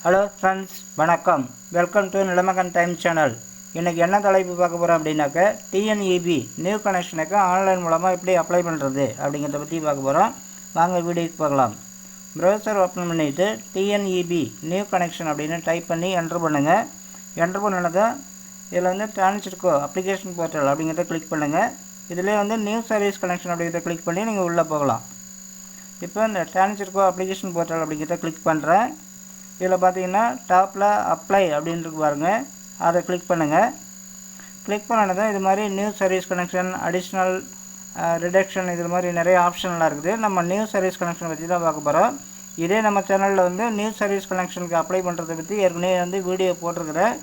Hello friends, வணக்கம். Welcome to Nilamagan time channel. இன்றைக்கி என்ன தலைப்பு பார்க்க போகிறோம் அப்படின்னாக்க, டிஎன்இபி நியூ கனெக்ஷனுக்கு ஆன்லைன் மூலமாக எப்படி அப்ளை பண்ணுறது அப்படிங்கிறத பற்றி பார்க்க போகிறோம். வாங்க வீடியோக்கு பார்க்கலாம். ப்ரௌசர் ஓப்பன் பண்ணிவிட்டு டிஎன்இபி நியூ கனெக்ஷன் அப்படின்னு டைப் பண்ணி என்ட்ரு பண்ணுங்கள். என்ட்ரு பண்ணினதும் இதில் வந்து டிரான்ஸ்ஃபர் அப்ளிகேஷன் போர்ட்டல் அப்படிங்கிறத கிளிக் பண்ணுங்கள். இதிலே வந்து நியூ சர்வீஸ் கனெக்ஷன் அப்படிங்கிறத கிளிக் பண்ணி நீங்கள் உள்ளே போகலாம். இப்போ இந்த டிரான்ஸ்ஃபர் அப்ளிகேஷன் போர்ட்டல் அப்படிங்கிறத கிளிக் பண்ணுறேன். இதில் பார்த்தீங்கன்னா டாப்பில் அப்ளை அப்படின்னு இருக்கு பாருங்கள், அதை கிளிக் பண்ணுங்கள். கிளிக் பண்ணனதும் இது மாதிரி new service connection, additional, reduction, இது மாதிரி நிறைய ஆப்ஷன்லாம் இருக்குது. நம்ம நியூ சர்வீஸ் கனெக்ஷன் பற்றி தான் பார்க்க போகிறோம். இதே நம்ம சேனலில் வந்து நியூ சர்வீஸ் கனெக்ஷனுக்கு அப்ளை பண்ணுறதை பற்றி ஏற்கனவே வந்து வீடியோ போட்டிருக்கிறேன்.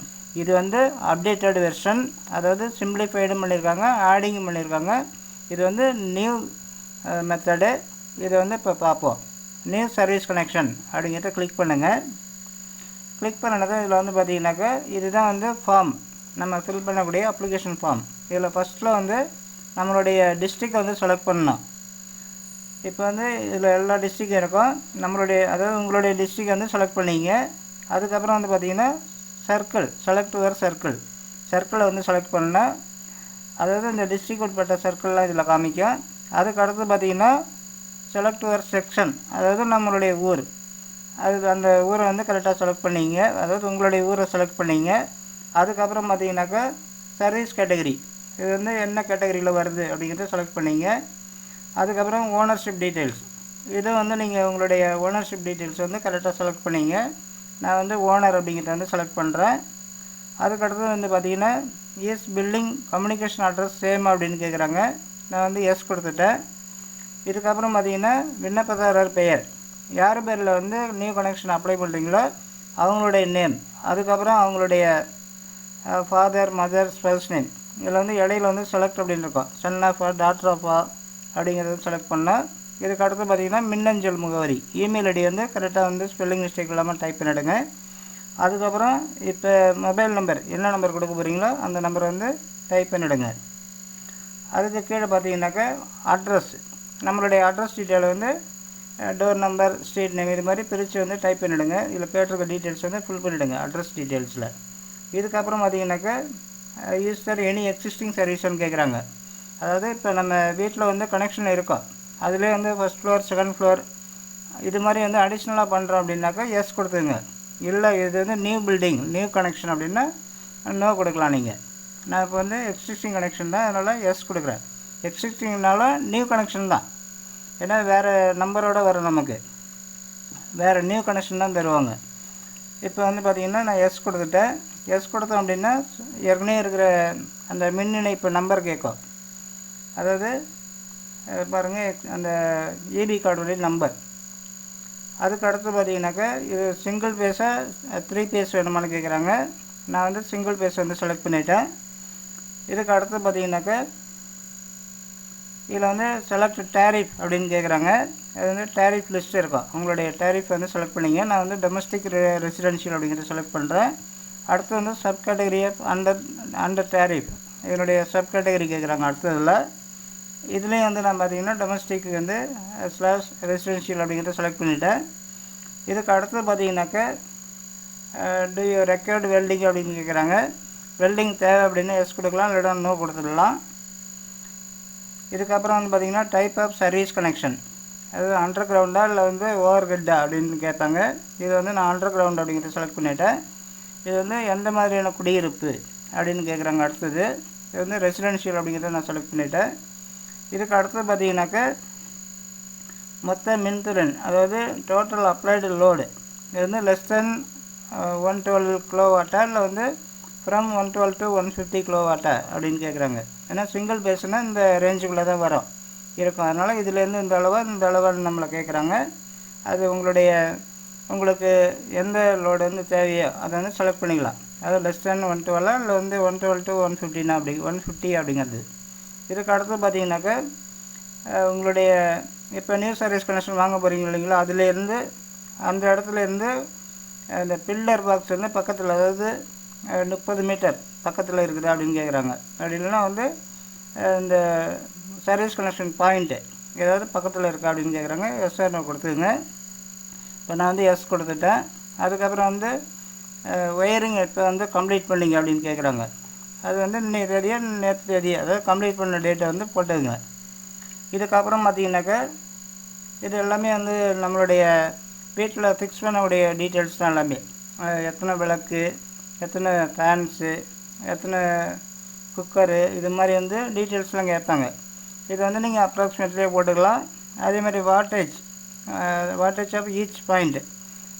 இது வந்து அப்டேட்டட் வெர்ஷன், அதாவது சிம்பிளிஃபைடும் பண்ணியிருக்காங்க, ஆடிங்கும் பண்ணியிருக்காங்க. இது வந்து நியூ மெத்தடு. இதை வந்து இப்போ பார்ப்போம். நியூ சர்வீஸ் கனெக்ஷன் அப்படிங்கிறத கிளிக் பண்ணுங்கள். கிளிக் பண்ணினதும் இதில் வந்து பார்த்தீங்கன்னாக்கா இதுதான் வந்து ஃபார்ம், நம்ம ஃபில் பண்ணக்கூடிய அப்ளிகேஷன் ஃபார்ம். இதில் ஃபஸ்ட்டில் வந்து நம்மளுடைய டிஸ்ட்ரிக்டை வந்து செலக்ட் பண்ணணும். இப்போ வந்து இதில் எல்லா டிஸ்ட்ரிக்கும் இருக்கும். அதாவது உங்களுடைய டிஸ்ட்ரிக்ட் வந்து செலக்ட் பண்ணிங்க. அதுக்கப்புறம் வந்து பார்த்திங்கன்னா சர்க்கிள், செலக்ட் யுவர் சர்க்கிளை வந்து செலக்ட் பண்ணணும். அதாவது இந்த டிஸ்ட்ரிக்ட் உட்பட்ட சர்க்கிள்லாம் இதில் காமிக்கும். அதுக்கு அடுத்து பார்த்திங்கன்னா செலக்ட் யுவர் செக்ஷன், அதாவது நம்மளுடைய ஊர், அந்த ஊரை வந்து கரெக்டாக செலக்ட் பண்ணிங்க. அதாவது உங்களுடைய ஊரை செலக்ட் பண்ணிங்க. அதுக்கப்புறம் பார்த்தீங்கன்னாக்கா சர்வீஸ் கேட்டகரி, இது வந்து என்ன கேட்டகரியில் வருது அப்படிங்கிறத செலக்ட் பண்ணிங்க. அதுக்கப்புறம் ஓனர்ஷிப் டீட்டெயில்ஸ், இது வந்து நீங்கள் உங்களுடைய ஓனர்ஷிப் டீட்டெயில்ஸ் வந்து கரெக்டாக செலக்ட் பண்ணிங்க. நான் வந்து ஓனர் அப்படிங்கிறத வந்து செலக்ட் பண்ணுறேன். அதுக்கடுத்து வந்து பார்த்திங்கன்னா is building communication address same அப்படின்னு கேட்குறாங்க. நான் வந்து எஸ் கொடுத்துட்டேன். இதுக்கப்புறம் பார்த்திங்கன்னா விண்ணப்பதாரர் பெயர், யார் பேரில் வந்து நியூ கனெக்ஷன் அப்ளை பண்ணுறீங்களோ அவங்களுடைய நேம், அதுக்கப்புறம் அவங்களுடைய ஃபாதர், மதர், ஸ்பெல்ஸ் நேம். இதில் வந்து இடையில வந்து செலக்ட் அப்படின்னு இருக்கும், சன் ஆஃபா, டாட்டர் ஆஃபா அப்படிங்கிறத செலக்ட் பண்ணால். இதுக்கு அடுத்து பார்த்திங்கன்னா மின்னஞ்சல் முகவரி, இமெயில் ஐடி வந்து கரெக்டாக வந்து ஸ்பெல்லிங் மிஸ்டேக் இல்லாமல் டைப் பண்ணிவிடுங்க. அதுக்கப்புறம் இப்போ மொபைல் நம்பர், என்ன நம்பர் கொடுக்க போகிறீங்களோ அந்த நம்பரை வந்து டைப் பண்ணிவிடுங்க. அதுக்கு கீழே பார்த்தீங்கன்னாக்கா அட்ரஸ், நம்மளுடைய அட்ரஸ் டீட்டெயில் வந்து டோர் நம்பர், ஸ்ட்ரீட் நேம், இது மாதிரி பிரித்து வந்து டைப் பண்ணிவிடுங்க. இதில் கேட்டிருக்க டீட்டெயில்ஸ் வந்து ஃபில் பண்ணிவிடுங்க அட்ரஸ் டீட்டெயில்ஸில். இதுக்கப்புறம் பார்த்தீங்கன்னாக்கா யூஸ் சார் எனி எக்ஸிஸ்டிங் சர்வீஸ்ன்னு கேட்குறாங்க. அதாவது இப்போ நம்ம வீட்டில் வந்து கனெக்ஷன் இருக்கும், அதிலே வந்து ஃபஸ்ட் ஃப்ளோர், செகண்ட் ஃப்ளோர், இது மாதிரி வந்து அடிஷ்னலாக பண்ணுறோம் அப்படின்னாக்கா எஸ் கொடுத்துங்க. இல்லை இது வந்து நியூ பில்டிங், நியூ கனெக்ஷன் அப்படின்னா நோ கொடுக்கலாம் நீங்கள். நான் இப்போ வந்து எக்ஸிஸ்டிங் கனெக்ஷன் தான், அதனால் எஸ் கொடுக்குறேன். எக்ஸிஸ்டிங்னால நியூ கனெக்ஷன் தான், ஏன்னா வேறு நம்பரோடு வரும், நமக்கு வேறு நியூ கனெக்ஷன் தான் தருவாங்க. இப்போ வந்து பார்த்திங்கன்னா நான் எஸ் கொடுத்துட்டேன். எஸ் கொடுத்தோம் அப்படின்னா ஏற்கனவே இருக்கிற அந்த மின் இணைப்பு நம்பர் கேட்கும். அதாவது பாருங்கள், அந்த இபி கார்டுடைய நம்பர். அதுக்கு அடுத்து பார்த்திங்கனாக்கா இது சிங்கிள் பேஸா 3 பேஸ் வேணுமான்னு கேட்குறாங்க. நான் வந்து சிங்கிள் பேஸ் வந்து செலக்ட் பண்ணிட்டேன். இதுக்கு அடுத்து பார்த்திங்கனாக்கா இதில் வந்து செலக்ட் டேரிஃப் அப்படின்னு கேட்குறாங்க. அது வந்து டேரிஃப் லிஸ்ட் இருக்கும், உங்களுடைய டேரிஃப் வந்து செலக்ட் பண்ணிங்க. நான் வந்து டொமஸ்டிக் ரெசிடென்ஷியல் அப்படிங்கிறத செலக்ட் பண்ணுறேன். அடுத்து வந்து sub category of under tariff, இதனுடைய சப் கேட்டகரி கேட்குறாங்க அடுத்ததில். இதுலேயும் வந்து நான் பார்த்திங்கன்னா டொமஸ்டிக் வந்து /ரெசிடென்ஷியல் அப்படிங்கிறத செலக்ட் பண்ணிவிட்டேன். இதுக்கு அடுத்து பார்த்திங்கனாக்கா டு யூ ரெக்கார்டு வெல்டிங் அப்படின்னு கேட்குறாங்க. வெல்டிங் தேவை அப்படின்னு எஸ் கொடுக்கலாம், இல்லைனா நோ கொடுத்துடலாம். இதுக்கப்புறம் வந்து பார்த்திங்கன்னா டைப் ஆஃப் சர்வீஸ் கனெக்ஷன், அது அண்டர் கிரவுண்டா இல்லை வந்து ஓவர் ஹெட்டா அப்படின்னு கேட்பாங்க. இது வந்து நான் அண்டர் கிரவுண்ட் அப்படிங்கிறத செலக்ட் பண்ணிவிட்டேன். இது வந்து எந்த மாதிரியான குடியிருப்பு அப்படின்னு கேட்குறாங்க அடுத்தது. இது வந்து ரெசிடென்ஷியல் அப்படிங்கிறத நான் செலக்ட் பண்ணிவிட்டேன். இதுக்கு அடுத்து பார்த்திங்கனாக்கா மொத்த மின்திறன், அதாவது டோட்டல் அப்ளைடு லோடு, இது வந்து லெஸ் தென் 112 கிலோவாட்டா இல்லை வந்து ஃப்ரம் 112 to 150 கிலோவாட்டா அப்படின்னு கேட்குறாங்க. ஏன்னா சிங்கிள் பேஸ்னால் இந்த ரேஞ்சுக்குள்ளே தான் வரும் இருக்கும். அதனால் இதுலேருந்து இந்த அளவாக நம்மளை கேட்குறாங்க. அது உங்களுக்கு எந்த லோடு வந்து தேவையோ அதை வந்து செலக்ட் பண்ணிக்கலாம். அது லெஸ் தென் 112 இல்லை வந்து 112 to 150 அப்படி 150 அப்படிங்கிறது. இதுக்கு அடுத்து பார்த்திங்கனாக்கா உங்களுடைய இப்போ நியூ சர்வீஸ் கனெக்ஷன் வாங்க போகிறீங்க இல்லைங்களா, அதுலேருந்து அந்த இடத்துல இருந்து அந்த பில்லர் பாக்ஸ் வந்து பக்கத்தில், அதாவது 30 மீட்டர் பக்கத்தில் இருக்குது அப்படின்னு கேட்குறாங்க. அப்படி இல்லைன்னா வந்து இந்த சர்வீஸ் கனெக்ஷன் பாயிண்ட்டு ஏதாவது பக்கத்தில் இருக்கா அப்படின்னு கேட்குறாங்க. எஸ் சார் நான் கொடுத்துருங்க. இப்போ நான் வந்து எஸ் கொடுத்துட்டேன். அதுக்கப்புறம் வந்து ஒயரிங் இப்போ வந்து கம்ப்ளீட் பண்ணிங்க அப்படின்னு கேட்குறாங்க. அது வந்து இன்னைக்கு தேதியா நேற்று தேதி, அதாவது கம்ப்ளீட் பண்ண டேட்டை வந்து போட்டுங்க. இதுக்கப்புறம் பார்த்தீங்கன்னாக்கா இது எல்லாமே வந்து நம்மளுடைய வீட்டில் ஃபிக்ஸ் பண்ணக்கூடிய டீட்டெயில்ஸ் தான் எல்லாமே. எத்தனை விளக்கு, எத்தனை ஃபேன்ஸு, எத்தனை குக்கரு, இது மாதிரி வந்து டீட்டெயில்ஸ்லாம் கேட்பாங்க. இது வந்து நீங்கள் அப்ராக்சிமேட்லேயே போட்டுக்கலாம். அதேமாதிரி வாட்டேஜ் ஆஃப் ஈச் பாயிண்ட்,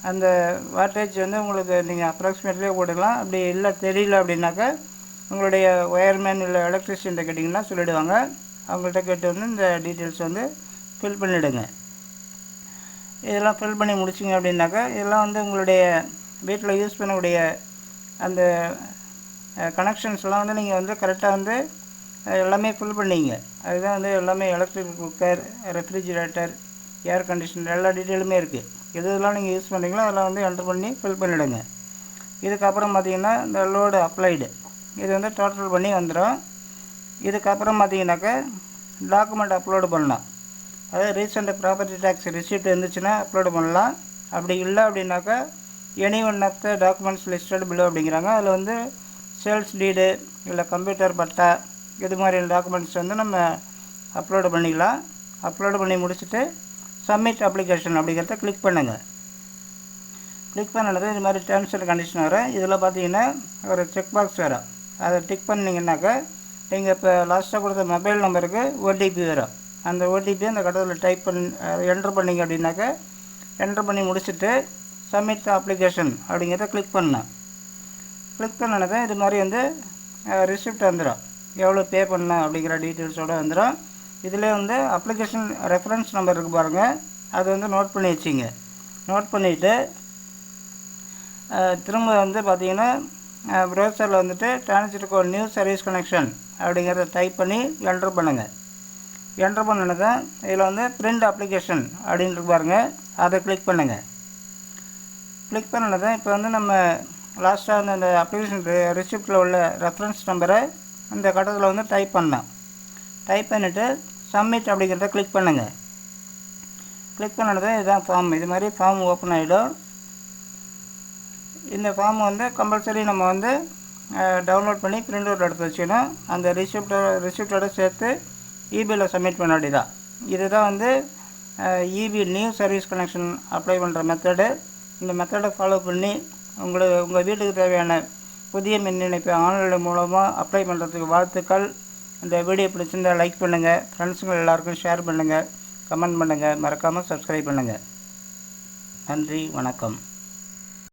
அந்த வாட்டேஜ் வந்து உங்களுக்கு நீங்கள் அப்ராக்சிமேட்லேயே போட்டுக்கலாம். அப்படி இல்லை தெரியல அப்படின்னாக்கா உங்களுடைய ஒயர்மேன் இல்லை எலக்ட்ரிஷியன்ட்ட கேட்டிங்கன்னா சொல்லிவிடுவாங்க. அவங்கள்ட்ட கேட்டு வந்து இந்த டீட்டெயில்ஸ் வந்து ஃபில் பண்ணிவிடுங்க. இதெல்லாம் ஃபில் பண்ணி முடிச்சிங்க அப்படின்னாக்கா இதெல்லாம் வந்து உங்களுடைய வீட்டில் யூஸ் பண்ணக்கூடிய அந்த கனெக்ஷன்ஸ்லாம் வந்து நீங்கள் வந்து கரெக்டாக வந்து எல்லாமே ஃபில் பண்ணிங்க. அதுதான் வந்து எல்லாமே electric cooker, refrigerator, air conditioner எல்லா டீட்டெயிலுமே இருக்குது. எதுலாம் நீங்கள் யூஸ் பண்ணுறீங்களோ அதெல்லாம் வந்து என்ட்ரு பண்ணி ஃபில் பண்ணிவிடுங்க. இதுக்கப்புறம் பார்த்திங்கன்னா இந்த லோடு அப்ளைடு, இது வந்து டோட்டல் பண்ணி வந்துடும். இதுக்கப்புறம் பார்த்தீங்கன்னாக்கா டாக்குமெண்ட் அப்லோடு பண்ணலாம். அதாவது ரீசெண்ட் ப்ராப்பர்ட்டி டேக்ஸ் ரிசிப்ட் இருந்துச்சுன்னா அப்லோடு பண்ணலாம். அப்படி இல்லை அப்படின்னாக்கா any one of the documents listed below அப்படிங்கிறாங்க. அதில் வந்து சேல்ஸ் டீடு இல்லை கம்ப்யூட்டர் பட்டா, இது மாதிரி டாக்குமெண்ட்ஸ் வந்து நம்ம அப்லோடு பண்ணிக்கலாம். அப்லோடு பண்ணி முடிச்சுட்டு சப்மிட் அப்ளிகேஷன் அப்படிங்கிறத கிளிக் பண்ணுங்கள். கிளிக் பண்ணது இது மாதிரி டேர்ம்ஸ் அண்ட் கண்டிஷன் வரும். இதில் பார்த்தீங்கன்னா ஒரு செக் பாக்ஸ் வரும். அதை டிக் பண்ணிங்கன்னாக்கா நீங்கள் இப்போ லாஸ்ட்டாக கொடுத்த மொபைல் நம்பருக்கு ஓடிபி வரும். அந்த ஓடிபி அந்த கட்டத்தில் டைப் பண்ணி என்ட்ரு பண்ணிங்க அப்படின்னாக்கா என்ட்ரு பண்ணி முடிச்சுட்டு சப்மிட் அப்ளிகேஷன் அப்படிங்கிறத கிளிக் பண்ணேன். கிளிக் பண்ணனதை இது மாதிரி வந்து ரிசிப்ட் வந்துடும். எவ்வளோ பே பண்ணேன் அப்படிங்கிற டீட்டெயில்ஸோடு வந்துடும். இதில் வந்து அப்ளிகேஷன் ரெஃபரன்ஸ் நம்பர் இருக்குது பாருங்கள், அது வந்து நோட் பண்ணி வச்சிங்க. நோட் பண்ணிவிட்டு திரும்ப வந்து பார்த்தீங்கன்னா ப்ரௌசரில் வந்துட்டு TNEB நியூ சர்வீஸ் கனெக்ஷன் அப்படிங்கிறத டைப் பண்ணி என்ட்ரு பண்ணுங்கள். என்ட்ரு பண்ணினதை இதில் வந்து பிரிண்ட் அப்ளிகேஷன் அப்படின்ட்டு பாருங்கள், அதை கிளிக் பண்ணுங்கள். கிளிக் பண்ணினதை இப்போ வந்து நம்ம லாஸ்ட்டாக வந்து அந்த அப்ளிகேஷன் ரிசிப்டில் உள்ள ரெஃபரன்ஸ் நம்பரை இந்த கட்டத்தில் வந்து டைப் பண்ணேன். டைப் பண்ணிவிட்டு சப்மிட் அப்படிங்கிறத கிளிக் பண்ணுங்கள். கிளிக் பண்ணினதை இதுதான் ஃபார்ம். இது மாதிரி ஃபார்ம் ஓப்பன் ஆகிடும். இந்த ஃபார்ம் வந்து கம்பல்சரி நம்ம வந்து டவுன்லோட் பண்ணி பிரிண்ட் அவுட் எடுத்து வச்சுக்கணும். அந்த ரிசிப்டோடு சேர்த்து இபியில் சப்மிட் பண்ண வேண்டியதான். இதுதான் வந்து EB new service connection apply பண்ணுற மெத்தடு. இந்த மெத்தடை ஃபாலோ பண்ணி உங்கள் வீட்டுக்கு தேவையான புதிய மின் இணைப்பை ஆன்லைன் மூலமாக அப்ளை பண்ணுறதுக்கு வாழ்த்துக்கள். இந்த வீடியோ பிடிச்சிருந்தால் லைக் பண்ணுங்கள், ஃப்ரெண்ட்ஸுங்க எல்லாருக்கும் ஷேர் பண்ணுங்கள், கமெண்ட் பண்ணுங்கள், மறக்காமல் சப்ஸ்கிரைப் பண்ணுங்கள். நன்றி, வணக்கம்.